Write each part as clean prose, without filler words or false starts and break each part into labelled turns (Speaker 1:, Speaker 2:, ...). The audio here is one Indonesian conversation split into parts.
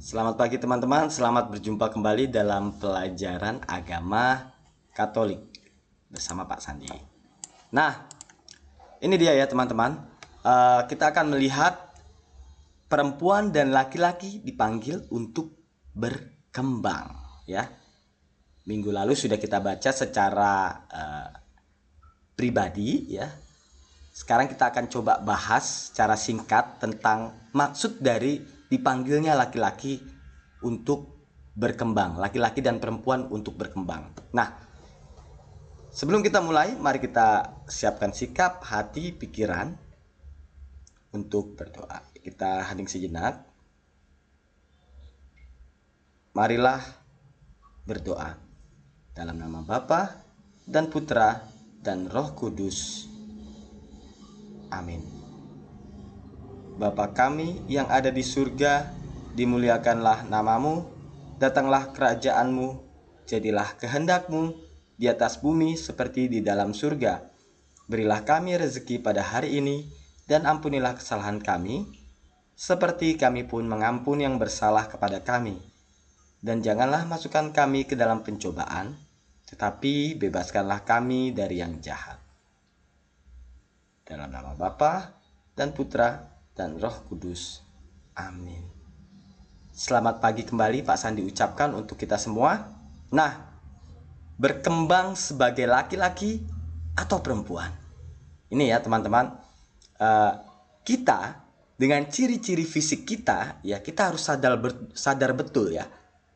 Speaker 1: Selamat pagi teman-teman, selamat berjumpa kembali dalam pelajaran agama Katolik bersama Pak Sandi. Nah, ini dia ya teman-teman. Kita akan melihat perempuan dan laki-laki dipanggil untuk berkembang ya. Minggu lalu sudah kita baca secara pribadi ya. Sekarang kita akan coba bahas secara singkat tentang maksud dari dipanggilnya laki-laki untuk berkembang, laki-laki dan perempuan untuk berkembang. Nah, sebelum kita mulai, mari kita siapkan sikap, hati, pikiran untuk berdoa. Kita hening sejenak. Marilah berdoa dalam nama Bapa dan Putra dan Roh Kudus. Amin. Bapa kami yang ada di surga, dimuliakanlah namamu, datanglah kerajaanmu, jadilah kehendakmu di atas bumi seperti di dalam surga. Berilah kami rezeki pada hari ini, dan ampunilah kesalahan kami, seperti kami pun mengampuni yang bersalah kepada kami. Dan janganlah masukkan kami ke dalam pencobaan, tetapi bebaskanlah kami dari yang jahat. Dalam nama Bapa dan Putra dan Roh Kudus. Amin. Selamat pagi kembali Pak Sandi ucapkan untuk kita semua. Nah, berkembang sebagai laki-laki atau perempuan. Ini ya teman-teman. Kita dengan ciri-ciri fisik kita, ya kita harus sadar betul ya.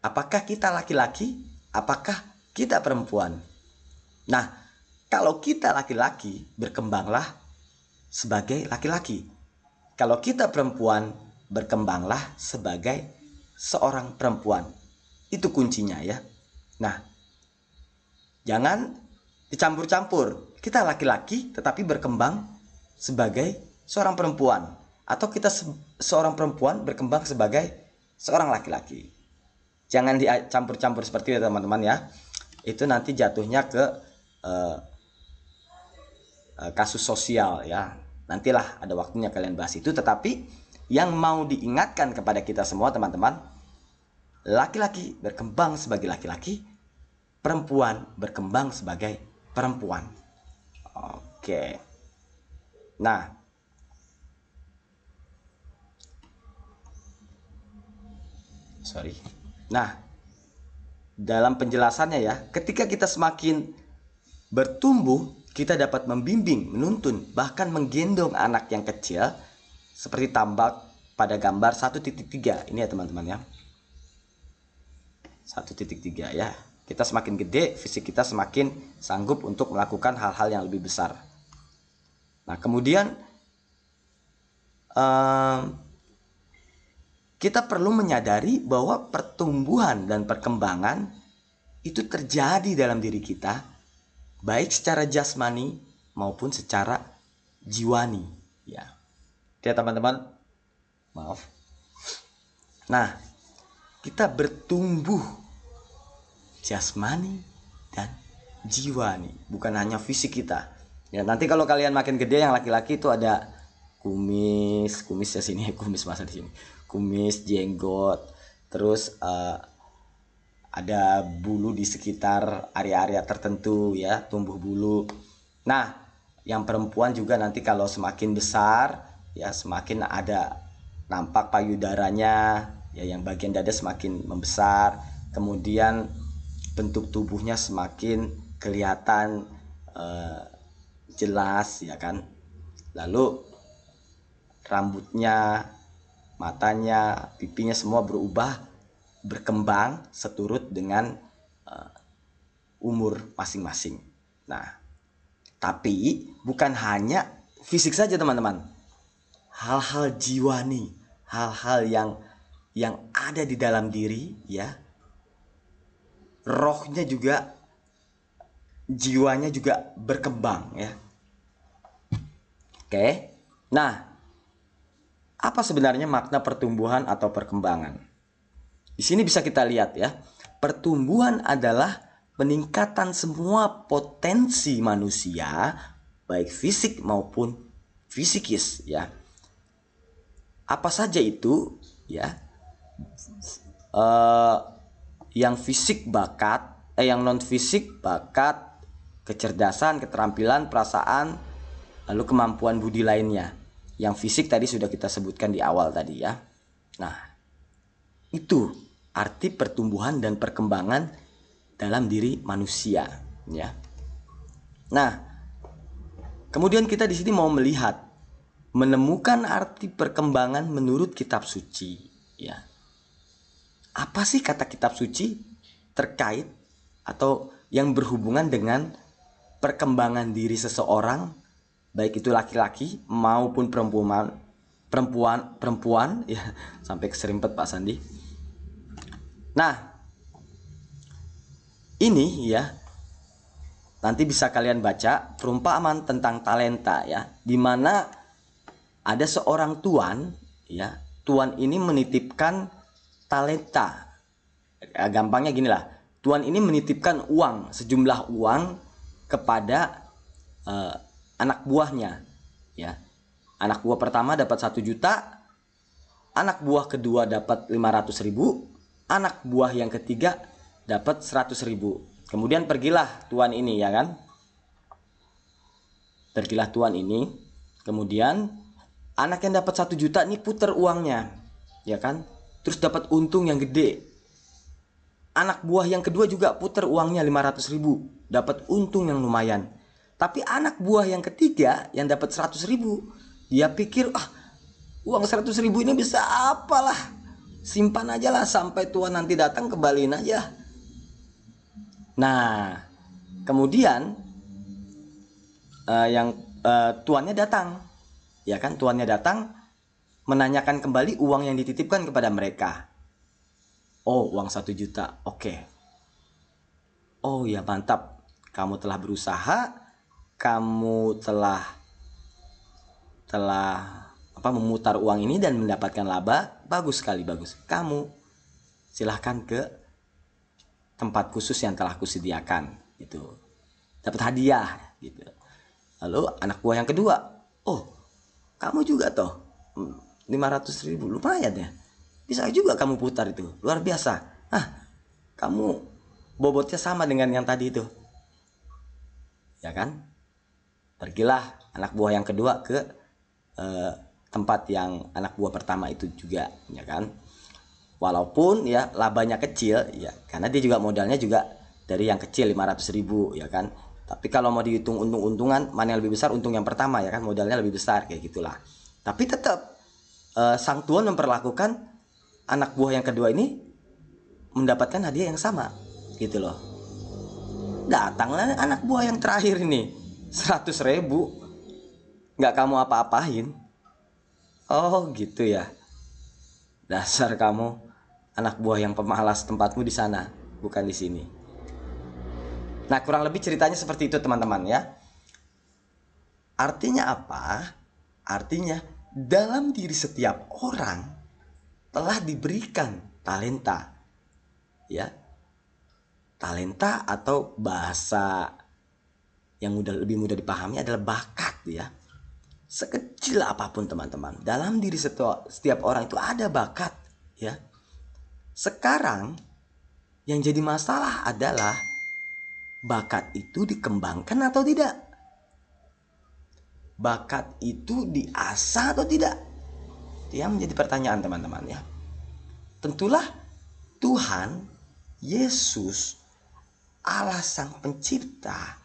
Speaker 1: Apakah kita laki-laki? Apakah kita perempuan? Nah, kalau kita laki-laki, berkembanglah sebagai laki-laki. Kalau kita perempuan, berkembanglah sebagai seorang perempuan. Itu kuncinya ya. Nah, jangan dicampur-campur. Kita laki-laki tetapi berkembang sebagai seorang perempuan. Atau kita seorang perempuan berkembang sebagai seorang laki-laki. Jangan dicampur-campur seperti itu teman-teman ya. Itu nanti jatuhnya ke kasus sosial ya. Nantilah ada waktunya kalian bahas itu. Tetapi yang mau diingatkan kepada kita semua teman-teman, laki-laki berkembang sebagai laki-laki, perempuan berkembang sebagai perempuan. Oke. Nah, dalam penjelasannya ya, ketika kita semakin bertumbuh, kita dapat membimbing, menuntun, bahkan menggendong anak yang kecil seperti tampak pada gambar 1.3. Ini ya teman-teman ya. 1.3 ya. Kita semakin gede, fisik kita semakin sanggup untuk melakukan hal-hal yang lebih besar. Nah, kemudian kita perlu menyadari bahwa pertumbuhan dan perkembangan itu terjadi dalam diri kita, baik secara jasmani maupun secara jiwani ya. Ya teman-teman, maaf. Nah, kita bertumbuh jasmani dan jiwani, bukan hanya fisik kita. Ya, nanti kalau kalian makin gede yang laki-laki itu ada kumisnya sini, kumis masa di sini. Kumis, jenggot, terus ada bulu di sekitar area-area tertentu ya, tumbuh bulu. Nah, yang perempuan juga nanti kalau semakin besar ya semakin ada nampak payudaranya ya, yang bagian dada semakin membesar, kemudian bentuk tubuhnya semakin kelihatan jelas ya kan. Lalu rambutnya, matanya, pipinya semua berubah, berkembang seturut dengan umur masing-masing. Nah, tapi bukan hanya fisik saja teman-teman. Hal-hal jiwani, hal-hal yang ada di dalam diri ya. Rohnya juga, jiwanya juga berkembang ya. Oke. Nah, apa sebenarnya makna pertumbuhan atau perkembangan? Di sini bisa kita lihat ya, pertumbuhan adalah peningkatan semua potensi manusia, baik fisik maupun fisikis ya. Apa saja itu ya? yang fisik bakat, yang non fisik bakat, kecerdasan, keterampilan, perasaan, lalu kemampuan budi lainnya. Yang fisik tadi sudah kita sebutkan di awal tadi ya. Nah, itu arti pertumbuhan dan perkembangan dalam diri manusia ya. Nah, kemudian kita di sini mau melihat, menemukan arti perkembangan menurut kitab suci ya. Apa sih kata kitab suci terkait atau yang berhubungan dengan perkembangan diri seseorang, baik itu laki-laki maupun perempuan ya, sampai keserimpet Pak Sandi. Nah, ini ya, nanti bisa kalian baca perumpamaan tentang talenta ya, di mana ada seorang tuan ya, tuan ini menitipkan talenta. Gampangnya gini lah, tuan ini menitipkan uang, sejumlah uang kepada anak buahnya ya. Anak buah pertama dapat 1 juta, anak buah kedua dapat 500.000, anak buah yang ketiga dapat 100.000. Kemudian pergilah tuan ini ya kan, pergilah tuan ini, kemudian anak yang dapat 1 juta ini puter uangnya ya kan, terus dapat untung yang gede. Anak buah yang kedua juga puter uangnya 500.000, dapat untung yang lumayan. Tapi anak buah yang ketiga yang dapat 100.000, dia pikir uang 100.000 ini bisa apalah, simpan aja lah sampai tuan nanti datang kembaliin aja. Nah, kemudian tuannya datang ya kan, tuannya datang menanyakan kembali uang yang dititipkan kepada mereka. Oh, uang 1 juta, oke. Oh ya, mantap, kamu telah berusaha, kamu telah memutar uang ini dan mendapatkan laba. Bagus sekali, bagus. Kamu silahkan ke tempat khusus yang telah kusediakan gitu, dapat hadiah gitu. Lalu anak buah yang kedua, oh kamu juga toh 500.000, lumayan ya, bisa juga kamu putar itu, luar biasa. Kamu bobotnya sama dengan yang tadi itu ya kan. Pergilah anak buah yang kedua ke tempat yang anak buah pertama itu juga ya kan. Walaupun ya labanya kecil ya, karena dia juga modalnya juga dari yang kecil 500.000 ya kan. Tapi kalau mau dihitung untung-untungan, mana yang lebih besar, untung yang pertama ya kan, modalnya lebih besar kayak gitulah. Tapi tetap sang tuan memperlakukan anak buah yang kedua ini mendapatkan hadiah yang sama gitu loh. Datanglah anak buah yang terakhir ini, 100.000, nggak kamu apa-apain. Oh gitu ya, dasar kamu anak buah yang pemalas, tempatmu di sana bukan di sini. Nah, kurang lebih ceritanya seperti itu teman-teman ya. Artinya apa? Artinya dalam diri setiap orang telah diberikan talenta ya. Talenta atau bahasa yang lebih mudah dipahami adalah bakat ya. Sekecil apapun teman-teman, dalam diri setiap orang itu ada bakat ya. Sekarang yang jadi masalah adalah bakat itu dikembangkan atau tidak? Bakat itu diasah atau tidak? Itu yang menjadi pertanyaan teman-teman ya. Tentulah Tuhan Yesus, Allah Sang Pencipta,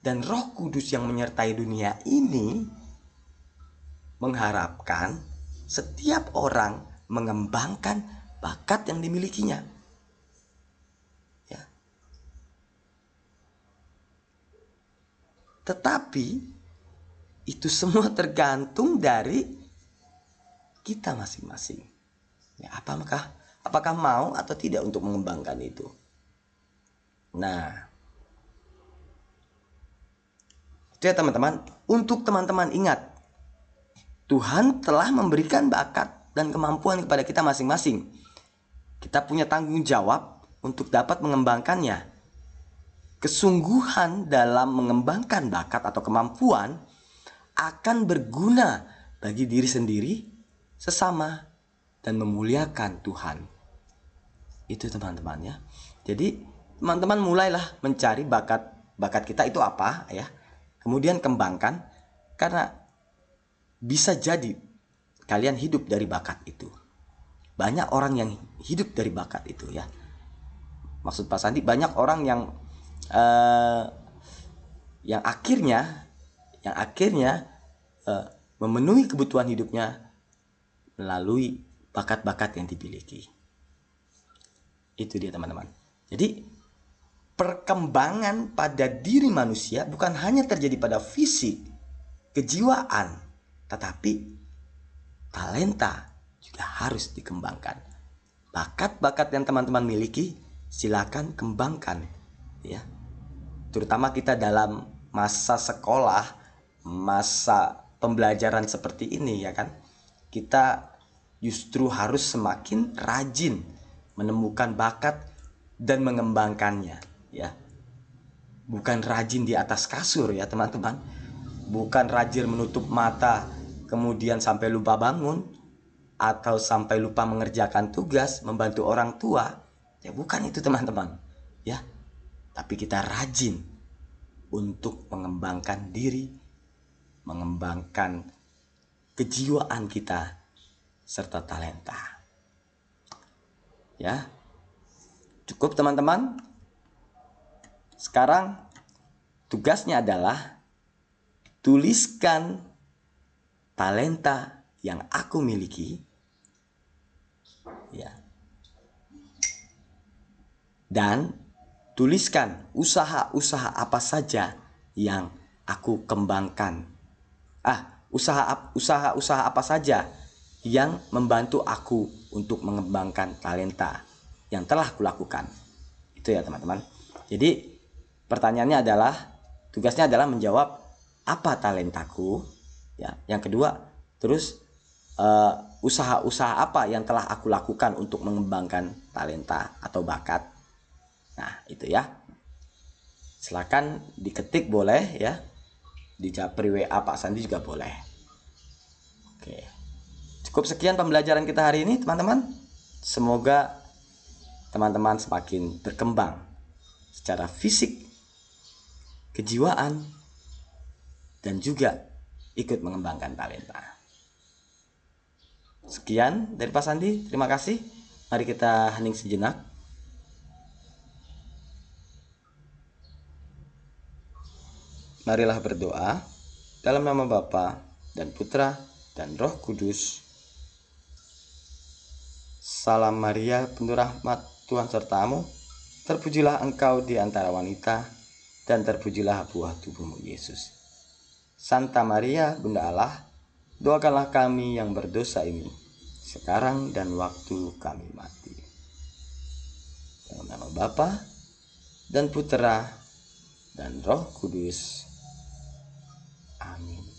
Speaker 1: dan Roh Kudus yang menyertai dunia ini mengharapkan setiap orang mengembangkan bakat yang dimilikinya. Ya. Tetapi itu semua tergantung dari kita masing-masing. Ya, apakah mau atau tidak untuk mengembangkan itu? Nah, itu ya teman-teman. Untuk teman-teman ingat, Tuhan telah memberikan bakat dan kemampuan kepada kita masing-masing. Kita punya tanggung jawab untuk dapat mengembangkannya. Kesungguhan dalam mengembangkan bakat atau kemampuan akan berguna bagi diri sendiri, sesama, dan memuliakan Tuhan. Itu teman-teman ya. Jadi teman-teman mulailah mencari bakat kita itu apa ya. Kemudian kembangkan, karena bisa jadi kalian hidup dari bakat itu. Banyak orang yang hidup dari bakat itu ya. Maksud Pak Sandi, banyak orang yang akhirnya memenuhi kebutuhan hidupnya melalui bakat-bakat yang dimiliki. Itu dia teman-teman. Jadi perkembangan pada diri manusia bukan hanya terjadi pada fisik, kejiwaan, tetapi talenta juga harus dikembangkan. Bakat-bakat yang teman-teman miliki silakan kembangkan ya. Terutama kita dalam masa sekolah, masa pembelajaran seperti ini ya kan. Kita justru harus semakin rajin menemukan bakat dan mengembangkannya ya. Bukan rajin di atas kasur ya teman-teman. Bukan rajin menutup mata kemudian sampai lupa bangun, atau sampai lupa mengerjakan tugas, membantu orang tua. Ya bukan itu teman-teman ya. Tapi kita rajin untuk mengembangkan diri, mengembangkan kejiwaan kita serta talenta. Ya. Cukup teman-teman. Sekarang tugasnya adalah tuliskan talenta yang aku miliki ya. Dan tuliskan usaha-usaha apa saja yang aku kembangkan. Usaha-usaha apa saja yang membantu aku untuk mengembangkan talenta yang telah kulakukan. Itu ya teman-teman. Jadi pertanyaannya adalah, tugasnya adalah menjawab apa talentaku ya. Yang kedua, terus usaha-usaha apa yang telah aku lakukan untuk mengembangkan talenta atau bakat. Nah itu ya. Silakan diketik boleh ya. Di japri WA Pak Sandi juga boleh. Oke. Cukup sekian pembelajaran kita hari ini teman-teman. Semoga teman-teman semakin berkembang secara fisik, kejiwaan, dan juga ikut mengembangkan talenta. Sekian dari Pak Sandi, terima kasih. Mari kita hening sejenak. Marilah berdoa dalam nama Bapa dan Putra dan Roh Kudus. Salam Maria, penuh rahmat, Tuhan sertamu. Terpujilah engkau di antara wanita, dan terpujilah buah tubuhmu Yesus. Santa Maria, Bunda Allah, doakanlah kami yang berdosa ini, sekarang dan waktu kami mati. Dalam nama Bapa dan Putra dan Roh Kudus. Amin.